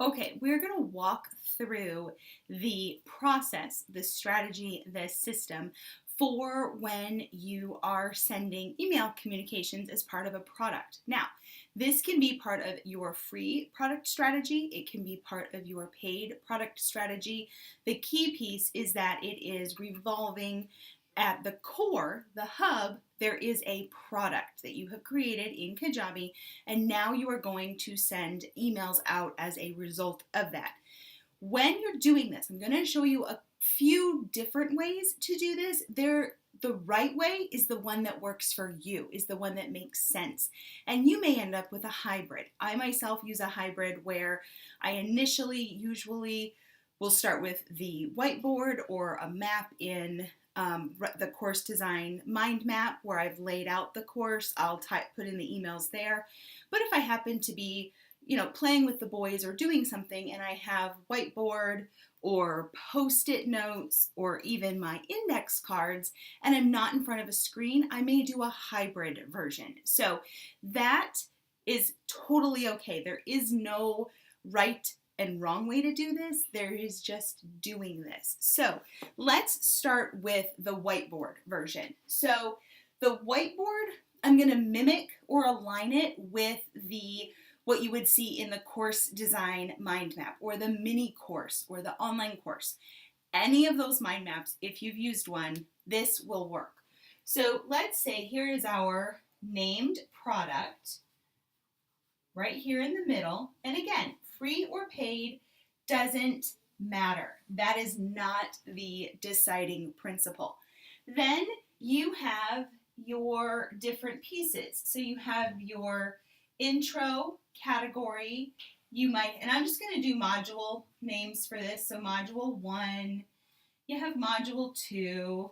Okay, we're going to walk through the process, the strategy, the system for when you are sending email communications as part of a product. Now, this can be part of your free product strategy. It can be part of your paid product strategy. The key piece is that it is revolving at the core, the hub. There is a product that you have created in Kajabi, and now you are going to send emails out as a result of that. When you're doing this, I'm going to show you a few different ways to do this. The right way is the one that works for you, is the one that makes sense. And you may end up with a hybrid. I myself use a hybrid where I usually will start with the whiteboard or a map in the course design mind map where I've laid out the course. I'll put in the emails there. But if I happen to be, playing with the boys or doing something and I have whiteboard or post-it notes or even my index cards and I'm not in front of a screen, I may do a hybrid version. So that is totally okay. There is no right and wrong way to do this. There is just doing this. So let's start with the whiteboard version. So the whiteboard, I'm going to mimic or align it with what you would see in the course design mind map or the mini course or the online course. Any of those mind maps, if you've used one, this will work. So let's say here is our named product right here in the middle. And again, free or paid doesn't matter. That is not the deciding principle. Then you have your different pieces. So you have your intro category. And I'm just going to do module names for this. So module 1, you have module 2.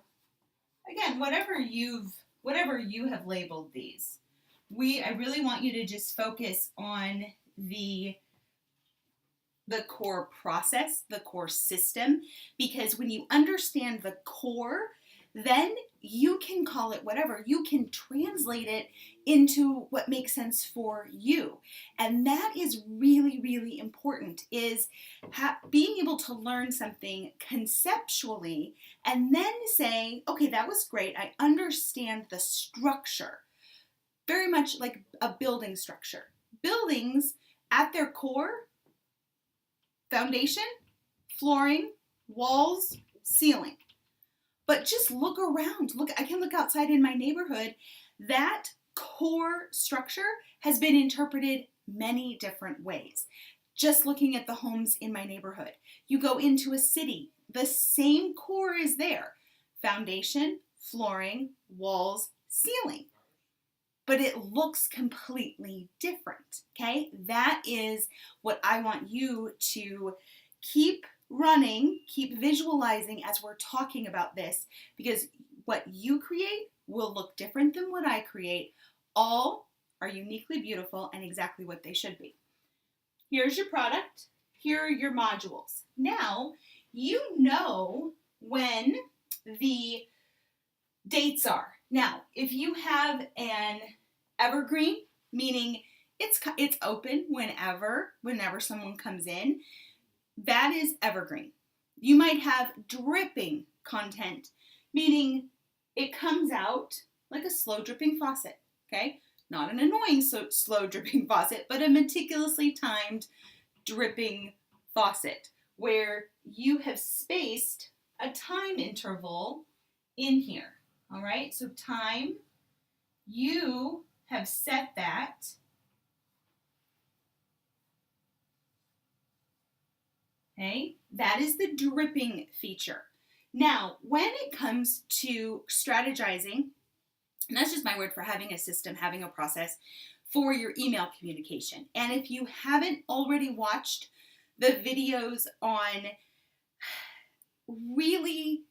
Again, whatever you have labeled these. I really want you to just focus on the core process, the core system, because when you understand the core, then you can call it whatever. You can translate it into what makes sense for you. And that is really, really important, is being able to learn something conceptually and then say, okay, that was great. I understand the structure. Very much like a building structure. Buildings at their core, foundation, flooring, walls, ceiling. But just look around. I can look outside in my neighborhood. That core structure has been interpreted many different ways. Just looking at the homes in my neighborhood. You go into a city, the same core is there. Foundation, flooring, walls, ceiling. But it looks completely different, okay? That is what I want you to keep running, keep visualizing as we're talking about this, because what you create will look different than what I create. All are uniquely beautiful and exactly what they should be. Here's your product. Here are your modules. Now, you know when the dates are. Now, if you have an evergreen, meaning it's open whenever someone comes in, that is evergreen. You might have dripping content, meaning it comes out like a slow dripping faucet, okay? Not an annoying slow dripping faucet, but a meticulously timed dripping faucet where you have spaced a time interval in here, all right? So time, you have set that. Okay, that is the dripping feature. Now, when it comes to strategizing, and that's just my word for having a system, having a process for your email communication. And if you haven't already watched the videos on really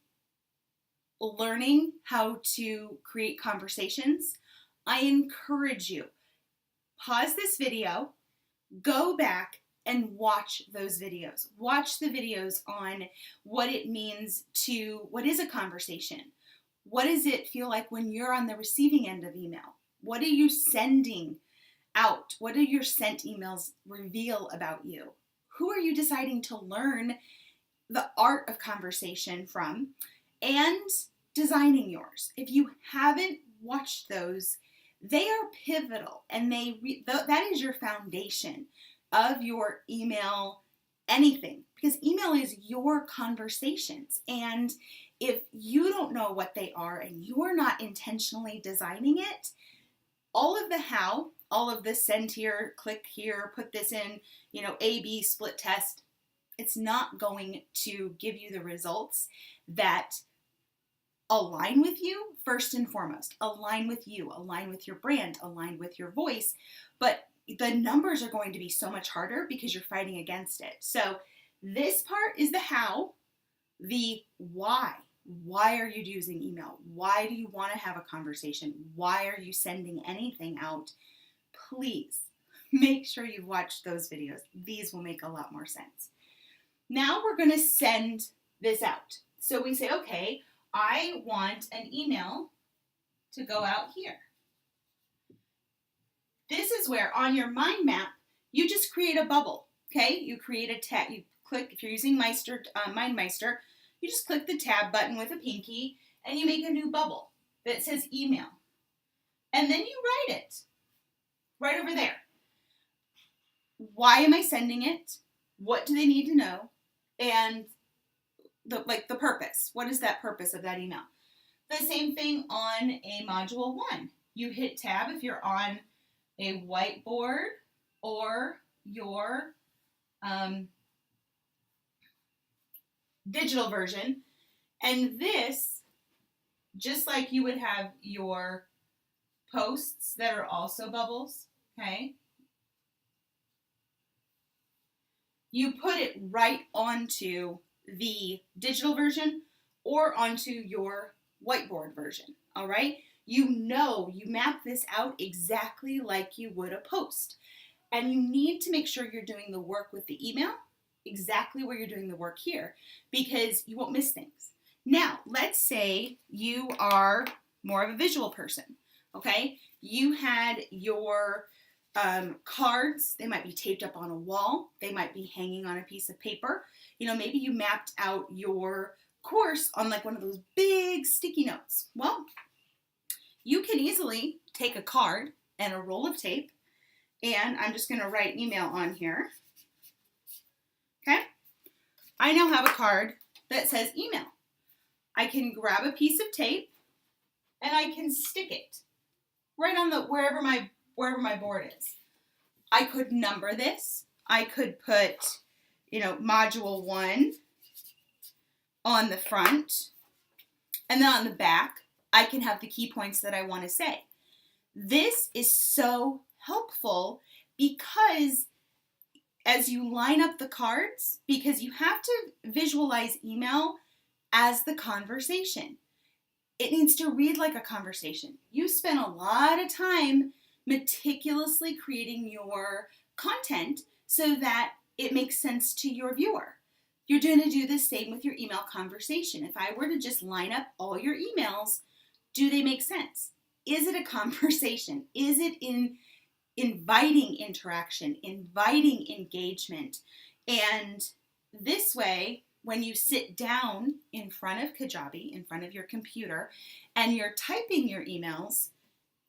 learning how to create conversations, I encourage you, pause this video, go back and watch those videos. Watch the videos on what it means what is a conversation? What does it feel like when you're on the receiving end of email? What are you sending out? What do your sent emails reveal about you? Who are you deciding to learn the art of conversation from? And designing yours. If you haven't watched those, they are pivotal, and that is your foundation of your email anything, because email is your conversations. And if you don't know what they are and you're not intentionally designing it, all of the how, all of the send here, click here, put this in, A, B, split test, it's not going to give you the results that align with you first and foremost. Align with you, align with your brand, align with your voice. But the numbers are going to be so much harder because you're fighting against it. So this part is the how, the why. Why are you using email? Why do you want to have a conversation? Why are you sending anything out? Please make sure you've watched those videos. These will make a lot more sense. Now we're going to send this out. So we say, okay, I want an email to go out here. This is where on your mind map, you just create a bubble, okay? You create a tab, you click, if you're using MindMeister, you just click the tab button with a pinky and you make a new bubble that says email. And then you write it right over there. Why am I sending it? What do they need to know? And the purpose. What is that purpose of that email? The same thing on a module 1. You hit tab if you're on a Whiteboard or your digital version. And this, just like you would have your posts that are also bubbles, okay? You put it right onto the digital version or onto your Whiteboard version, all right? You map this out exactly like you would a post. And you need to make sure you're doing the work with the email exactly where you're doing the work here, because you won't miss things. Now, let's say you are more of a visual person, okay? You had your cards, they might be taped up on a wall, they might be hanging on a piece of paper. Maybe you mapped out your course on like one of those big sticky notes. Well, you can easily take a card and a roll of tape, and I'm just going to write email on here. Okay? I now have a card that says email. I can grab a piece of tape and I can stick it right on wherever my board is. I could number this. I could put, module 1 on the front, and then on the back, I can have the key points that I want to say. This is so helpful because as you line up the cards, because you have to visualize email as the conversation. It needs to read like a conversation. You spend a lot of time meticulously creating your content so that it makes sense to your viewer. You're going to do the same with your email conversation. If I were to just line up all your emails, do they make sense? Is it a conversation? Is it inviting interaction, inviting engagement? And this way, when you sit down in front of Kajabi, in front of your computer, and you're typing your emails,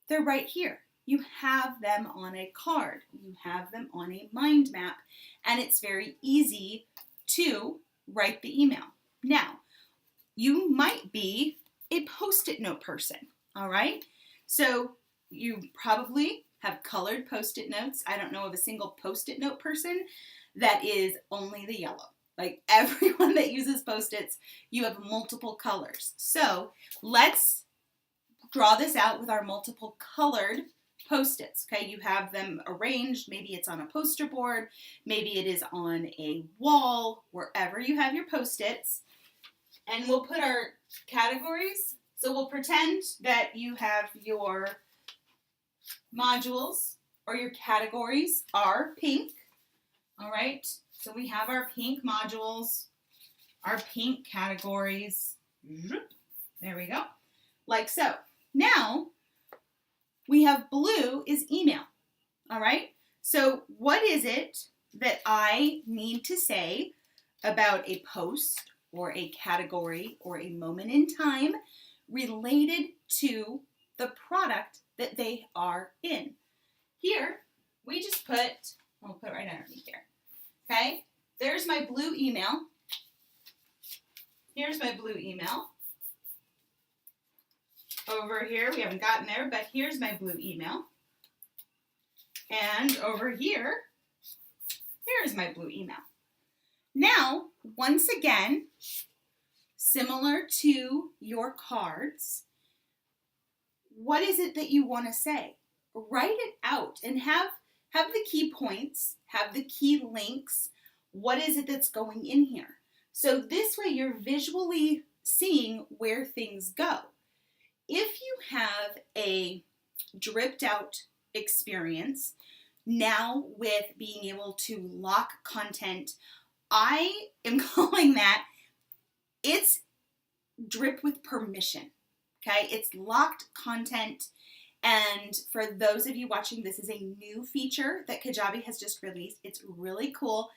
they're right here. You have them on a card. You have them on a mind map, and it's very easy to write the email. Now, you might be a Post-it note person, all right? So you probably have colored Post-it notes. I don't know of a single Post-it note person that is only the yellow. Like everyone that uses Post-its, you have multiple colors. So let's draw this out with our multiple colored Post-its, okay? You have them arranged. Maybe it's on a poster board. Maybe it is on a wall, wherever you have your Post-its. And we'll put our categories. So we'll pretend that you have your modules or your categories are pink. All right. So we have our pink modules, our pink categories. There we go. Like so. Now we have blue is email. All right. So what is it that I need to say about a post or a category or a moment in time related to the product that they are in. Here, we just we'll put it right underneath here. Okay, there's my blue email. Here's my blue email. Over here, we haven't gotten there, but here's my blue email. And over here, here's my blue email. Now, once again, similar to your cards, what is it that you want to say? Write it out and have the key points, have the key links. What is it that's going in here? So this way you're visually seeing where things go. If you have a dripped out experience, now with being able to lock content, I am calling that, it's drip with permission, okay? It's locked content. And for those of you watching, this is a new feature that Kajabi has just released. It's really cool.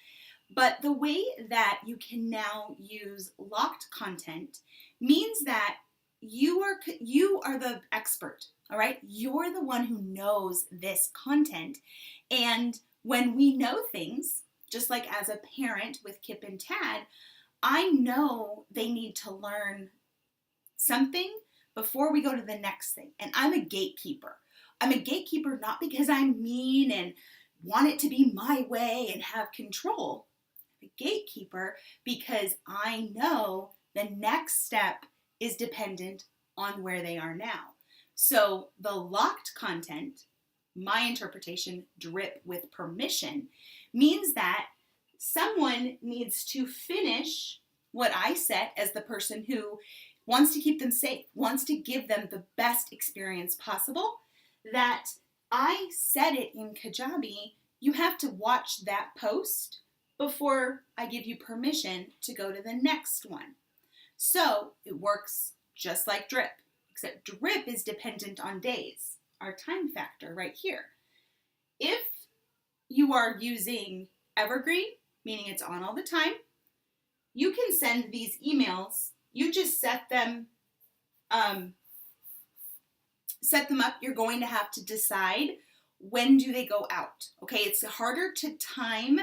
But the way that you can now use locked content means that you are the expert, all right? You're the one who knows this content. And when we know things, just like as a parent with Kip and Tad, I know they need to learn something before we go to the next thing. And I'm a gatekeeper. I'm a gatekeeper not because I'm mean and want it to be my way and have control. I'm a gatekeeper because I know the next step is dependent on where they are now. So the locked content, my interpretation, drip with permission, means that someone needs to finish what I set as the person who wants to keep them safe, wants to give them the best experience possible, that I said it in Kajabi, you have to watch that post before I give you permission to go to the next one. So it works just like drip, except drip is dependent on days, our time factor right here. If you are using evergreen, meaning it's on all the time, you can send these emails. You just set them up. You're going to have to decide when do they go out. Okay, it's harder to time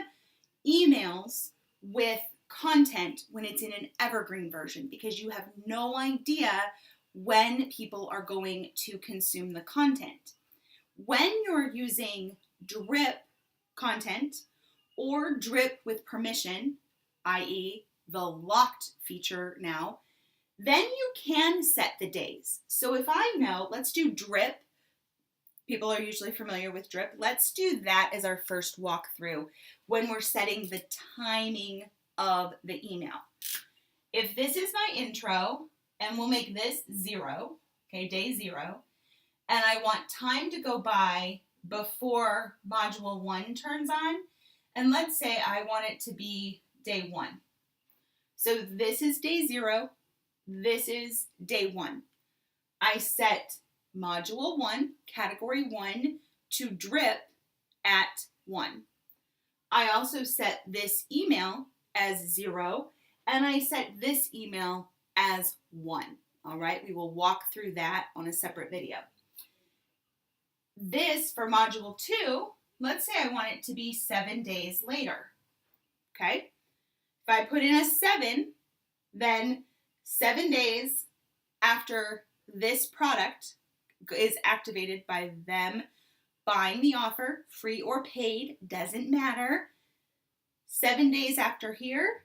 emails with content when it's in an evergreen version because you have no idea when people are going to consume the content. When you're using drip content or drip with permission, i.e. the locked feature now, then you can set the days. So if I know, let's do drip. People are usually familiar with drip. Let's do that as our first walkthrough when we're setting the timing of the email. If this is my intro, and we'll make this 0, okay, day 0, and I want time to go by before module 1 turns on, and let's say I want it to be day 1. So this is day 0, this is day 1. I set module 1, category 1, to drip at 1. I also set this email as 0, and I set this email as 1. All right, we will walk through that on a separate video. This, for module 2, let's say I want it to be 7 days later. Okay, if I put in a 7, then 7 days after this product is activated by them buying the offer, free or paid, doesn't matter. 7 days after here,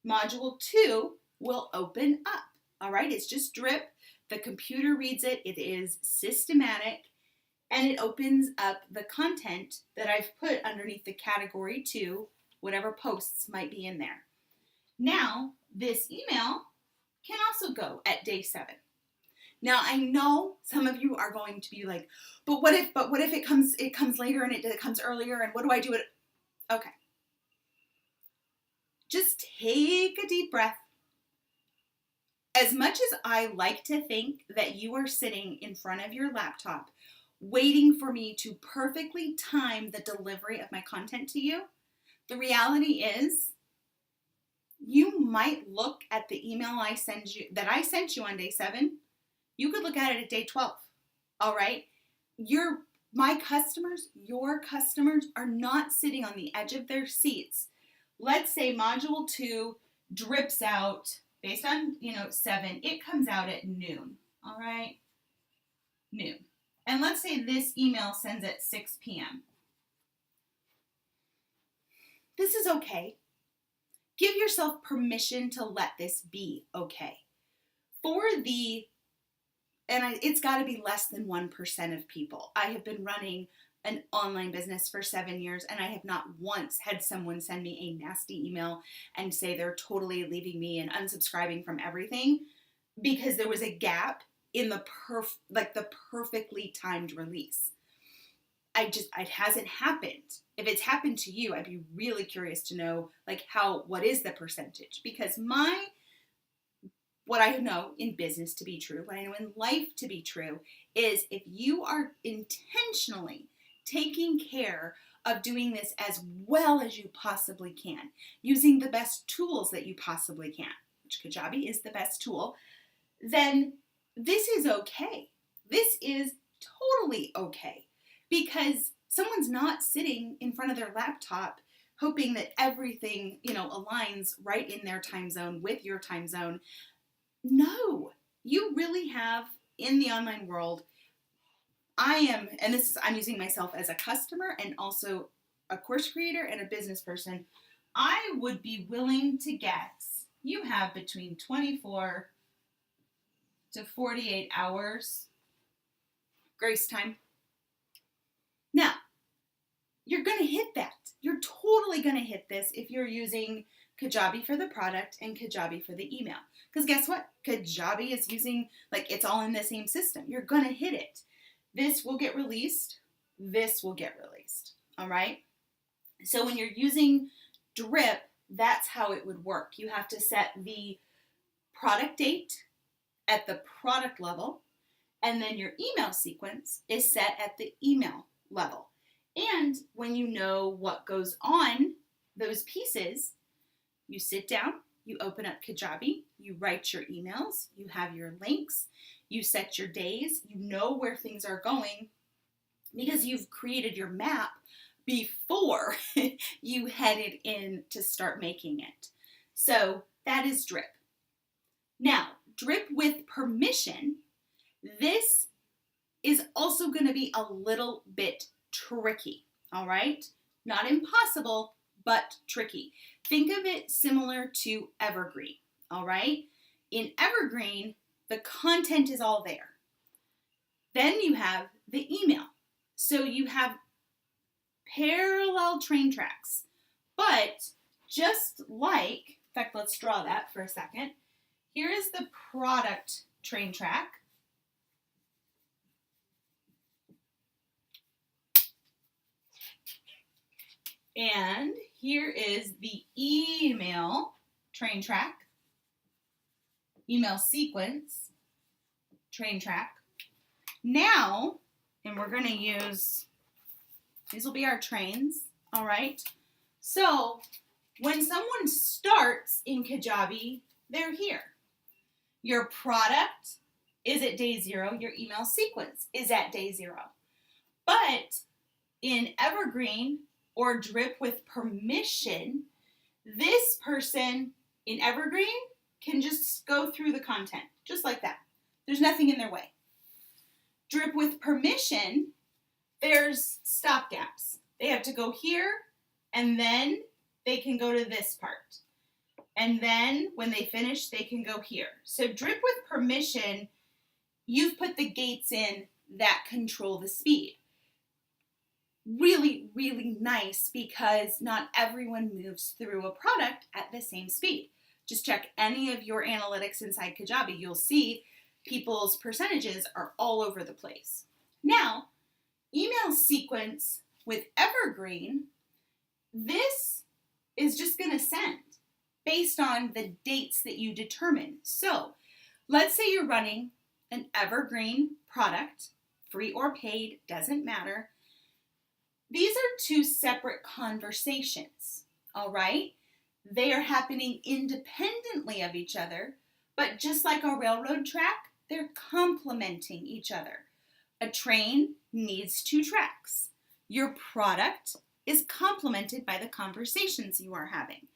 module 2 will open up. All right, it's just drip. The computer reads it. It is systematic, and it opens up the content that I've put underneath the category 2, whatever posts might be in there. Now, this email can also go at day 7. Now, I know some of you are going to be like, but what if it comes later and it comes earlier, and what do I do? Okay. Just take a deep breath. As much as I like to think that you are sitting in front of your laptop waiting for me to perfectly time the delivery of my content to you, The reality is, you might look at the email I sent you on day 7. You could look at it at day 12. All right? Your customers are not sitting on the edge of their seats. Let's say module 2 drips out based on, 7. It comes out at noon. All right? Noon. And let's say this email sends at 6 p.m. This is okay. Give yourself permission to let this be okay. It's got to be less than 1% of people. I have been running an online business for 7 years, and I have not once had someone send me a nasty email and say they're totally leaving me and unsubscribing from everything because there was a gap in the perfectly timed release. It hasn't happened. If it's happened to you, I'd be really curious to know, what is the percentage? Because what I know in business to be true, what I know in life to be true, is if you are intentionally taking care of doing this as well as you possibly can, using the best tools that you possibly can, which Kajabi is the best tool, then this is okay. This is totally okay. Because someone's not sitting in front of their laptop hoping that everything, aligns right in their time zone with your time zone. No, you really have in the online world. I'm using myself as a customer and also a course creator and a business person. I would be willing to guess you have between 24 to 48 hours grace time. Now, you're going to hit that. You're totally going to hit this if you're using Kajabi for the product and Kajabi for the email. Because guess what? Kajabi is using, it's all in the same system. You're going to hit it. This will get released. This will get released. All right? So when you're using Drip, that's how it would work. You have to set the product date at the product level, and then your email sequence is set at the email level. And when you know what goes on those pieces, you sit down, you open up Kajabi, you write your emails, you have your links, you set your days, you know where things are going because you've created your map before you headed in to start making it. So that is Drip. Now, Drip with permission, this is also going to be a little bit tricky, all right? Not impossible, but tricky. Think of it similar to Evergreen, all right? In Evergreen, the content is all there. Then you have the email. So you have parallel train tracks, but just in fact, let's draw that for a second. Here is the product train track. And here is the email train track, email sequence train track. Now, and we're going to use, these will be our trains, all right? So when someone starts in Kajabi, they're here. Your product is at day 0. Your email sequence is at day 0. But in Evergreen or Drip with permission, this person in Evergreen can just go through the content, just like that. There's nothing in their way. Drip with permission, there's stop gaps. They have to go here, and then they can go to this part. And then when they finish, they can go here. So Drip with permission, you've put the gates in that control the speed. Really, really nice because not everyone moves through a product at the same speed. Just check any of your analytics inside Kajabi. You'll see people's percentages are all over the place. Now, email sequence with Evergreen, this is just going to send based on the dates that you determine. So let's say you're running an Evergreen product, free or paid, doesn't matter. These are two separate conversations. all right? They are happening independently of each other, but just like a railroad track, they're complementing each other. A train needs two tracks. Your product is complemented by the conversations you are having.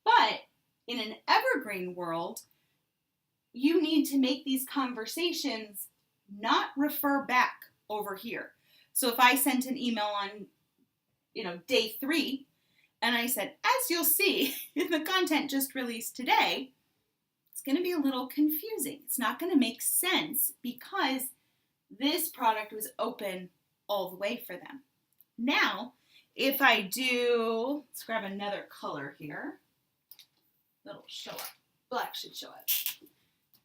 But in an evergreen world, you need to make these conversations not refer back over here. So if I sent an email on, day 3, and I said, as you'll see in the content just released today, it's going to be a little confusing. It's not going to make sense because this product was open all the way for them. Now, if I do, let's grab another color here. That'll show up. Black should show up.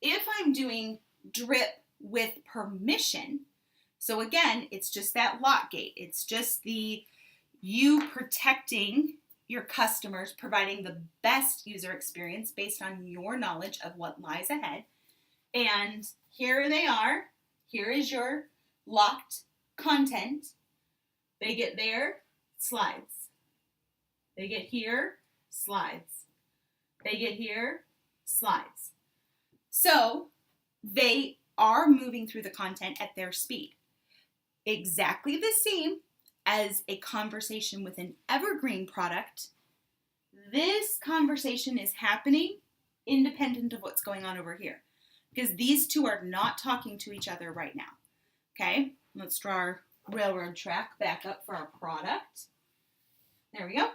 If I'm doing drip with permission, so again, it's just that lock gate. It's just you protecting your customers, providing the best user experience based on your knowledge of what lies ahead. And here they are. Here is your locked content. They get there, slides. They get here, slides. They get here, slides. So they are moving through the content at their speed. Exactly the same as a conversation with an evergreen product. This conversation is happening independent of what's going on over here because these two are not talking to each other right now. Okay, let's draw our railroad track back up for our product. There we go.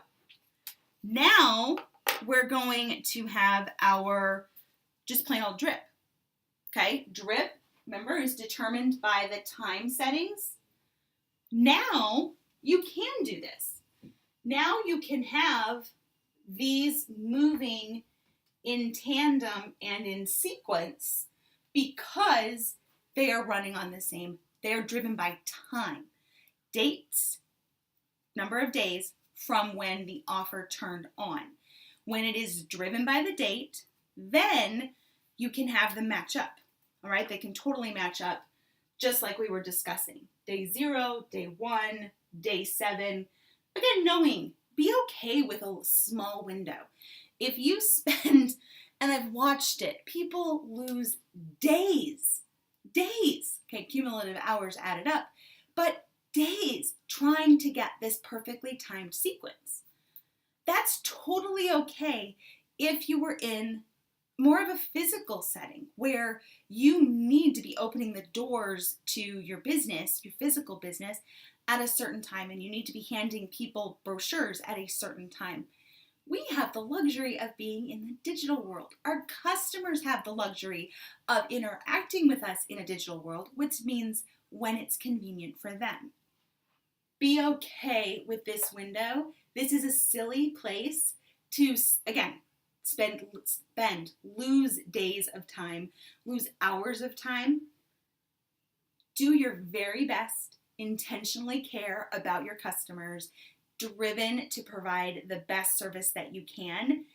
Now we're going to have our just plain old drip. Okay, drip, remember, is determined by the time settings. Now you can do this. Now you can have these moving in tandem and in sequence because they are running on the same, they are driven by time, dates, number of days from when the offer turned on. When it is driven by the date, then you can have them match up. All right, they can totally match up just like we were discussing. Day 0, day 1, day 7. Again, knowing, be okay with a small window. If you spend, and I've watched it, people lose days, okay, cumulative hours added up, but days trying to get this perfectly timed sequence. That's totally okay if you were in more of a physical setting where you need to be opening the doors to your business, your physical business, at a certain time, and you need to be handing people brochures at a certain time. We have the luxury of being in the digital world. Our customers have the luxury of interacting with us in a digital world, which means when it's convenient for them. Be okay with this window. This is a silly place to, again, lose days of time, lose hours of time. Do your very best, intentionally care about your customers, driven to provide the best service that you can,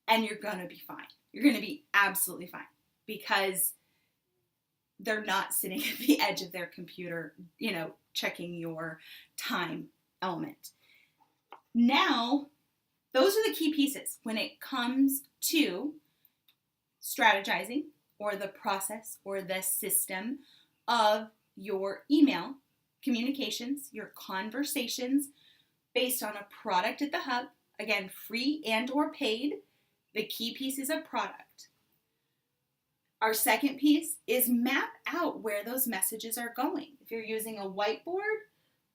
and you're going to be fine. You're going to be absolutely fine because they're not sitting at the edge of their computer, checking your time element. Now, those are the key pieces when it comes to strategizing or the process or the system of your email communications, your conversations based on a product at the hub. Again, free and or paid, the key pieces of product. Our second piece is map out where those messages are going. If you're using a whiteboard,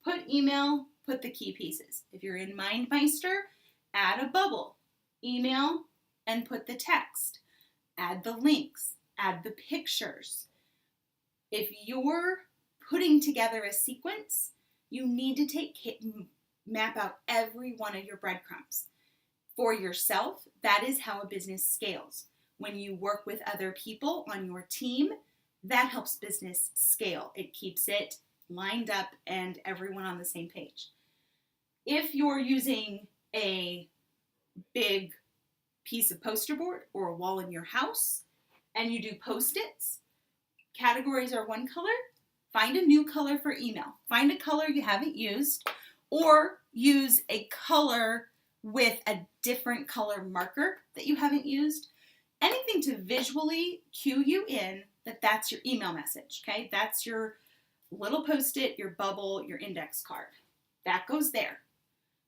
put email, put the key pieces. If you're in MindMeister, add a bubble, email, and put the text. Add the links, add the pictures. If you're putting together a sequence, you need to map out every one of your breadcrumbs. For yourself, that is how a business scales. When you work with other people on your team, that helps business scale. It keeps it lined up and everyone on the same page. If you're using a big piece of poster board or a wall in your house and you do Post-its, categories are one color, find a new color for email. Find a color you haven't used or use a color with a different color marker that you haven't used. Anything to visually cue you in that that's your email message, okay? That's your little post-it, your bubble, your index card. That goes there.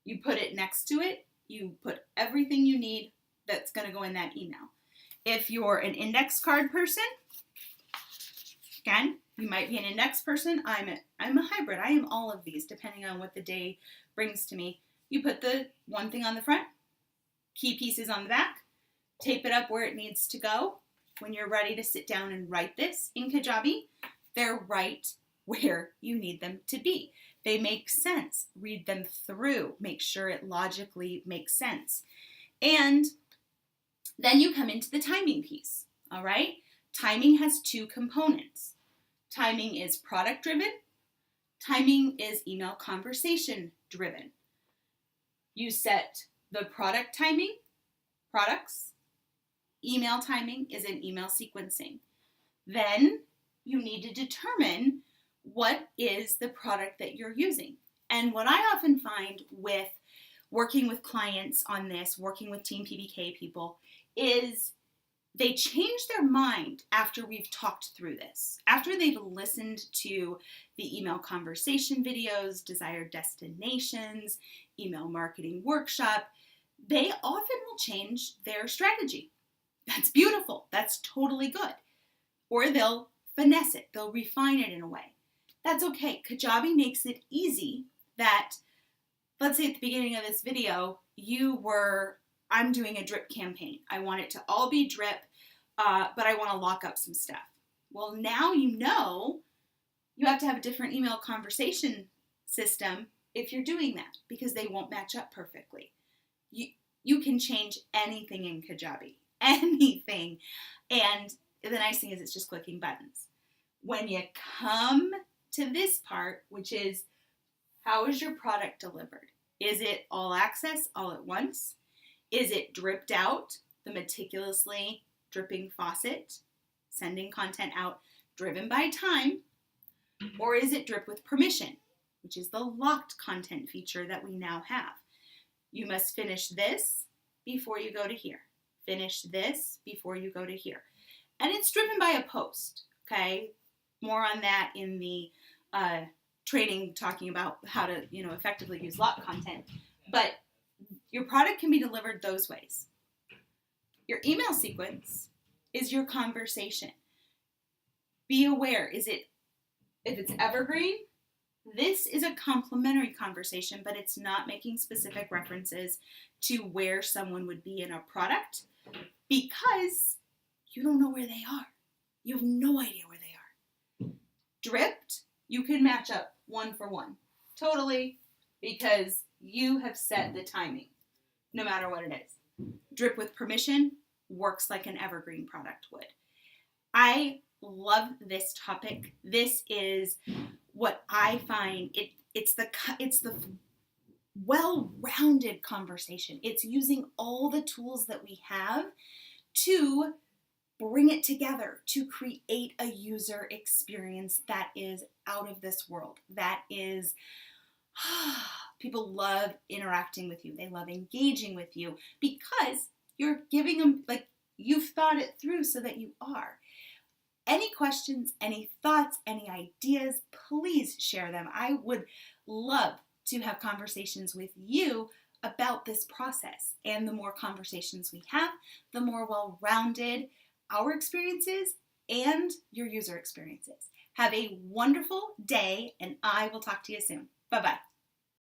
You put it next to it. You put everything you need that's going to go in that email. If you're an index card person, again, you might be an index person. I'm a hybrid. I am all of these depending on what the day brings to me. You put the one thing on the front, key pieces on the back, tape it up where it needs to go. When you're ready to sit down and write this in Kajabi, they're right where you need them to be. They make sense. Read them through. Make sure it logically makes sense. And then you come into the timing piece, all right? Timing has two components. Timing is product driven. Timing is email conversation driven. You set the product timing, products. Email timing is in email sequencing. Then you need to determine what is the product that you're using. And what I often find with working with clients on this, working with Team PBK people, is they change their mind after we've talked through this. After they've listened to the email conversation videos, desired destinations, email marketing workshop, they often will change their strategy. That's beautiful. That's totally good. Or they'll finesse it. They'll refine it in a way. That's okay. Kajabi makes it easy that, let's say at the beginning of this video, I'm doing a drip campaign. I want it to all be drip, but I want to lock up some stuff. Well, now you know you have to have a different email conversation system if you're doing that because they won't match up perfectly. You can change anything in Kajabi. Anything. And the nice thing is it's just clicking buttons. When you come to this part, which is how is your product delivered? Is it all access all at once? Is it dripped out, the meticulously dripping faucet, sending content out driven by time? Or is it drip with permission, which is the locked content feature that we now have? You must finish this before you go to here. Finish this before you go to here. And it's driven by a post, okay? More on that in the training talking about how to, effectively use lock content. But your product can be delivered those ways. Your email sequence is your conversation. Be aware, if it's evergreen, this is a complimentary conversation, but it's not making specific references to where someone would be in a product because you don't know where they are. You have no idea where they are. Dripped, you can match up one for one. Totally, because you have set the timing, no matter what it is. Drip with permission works like an evergreen product would. I love this topic. This is what I find it's the well-rounded conversation. It's using all the tools that we have to bring it together to create a user experience that is out of this world. That is, people love interacting with you. They love engaging with you because you're giving them, you've thought it through so that you are. Any questions, any thoughts, any ideas, please share them. I would love to have conversations with you about this process. And the more conversations we have, the more well-rounded our experiences and your user experiences. Have a wonderful day, and I will talk to you soon. Bye-bye.